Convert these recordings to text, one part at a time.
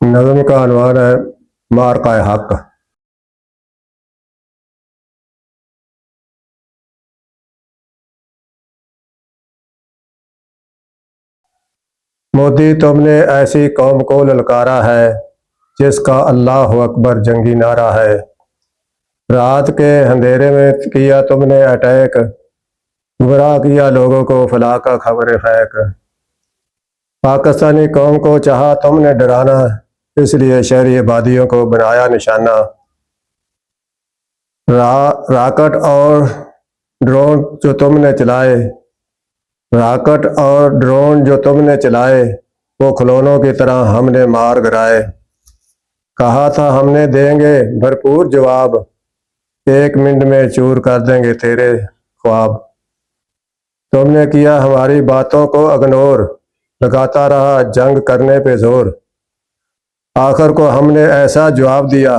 नज़म का अनवान है मार्का हक। मोदी, तुमने ऐसी कौम को ललकारा है जिसका अल्लाह अकबर जंगी नारा है। रात के अंधेरे में किया तुमने अटैक, गुमराह किया लोगों को फलाह का खबर फेंक। पाकिस्तानी कौम को चाहा तुमने डराना, इसलिए शहरी आबादियों को बनाया निशाना। रॉकेट और ड्रोन जो तुमने चलाए, रॉकेट और ड्रोन जो तुमने चलाए, वो खिलौनों की तरह हमने मार गिराए। कहा था हमने देंगे भरपूर जवाब, 1 मिनट में चूर कर देंगे तेरे ख्वाब। तुमने किया हमारी बातों को इग्नोर, लगाता रहा जंग करने पे जोर। आखिर को हमने ऐसा जवाब दिया,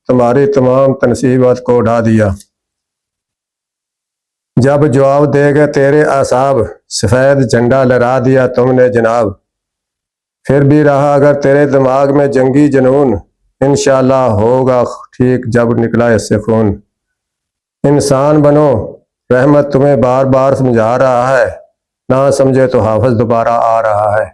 तुम्हारी तमाम तनसीबात को उड़ा दिया। जब जवाब देगा तेरे असाब, सफ़ेद झंडा लहरा दिया तुमने जनाब। फिर भी रहा अगर तेरे दिमाग में जंगी जुनून, इंशाअल्लाह होगा ठीक जब निकला इससे खून। इंसान बनो, रहमत तुम्हें बार बार समझा रहा है, ना समझे तो हाफिज दोबारा आ रहा है।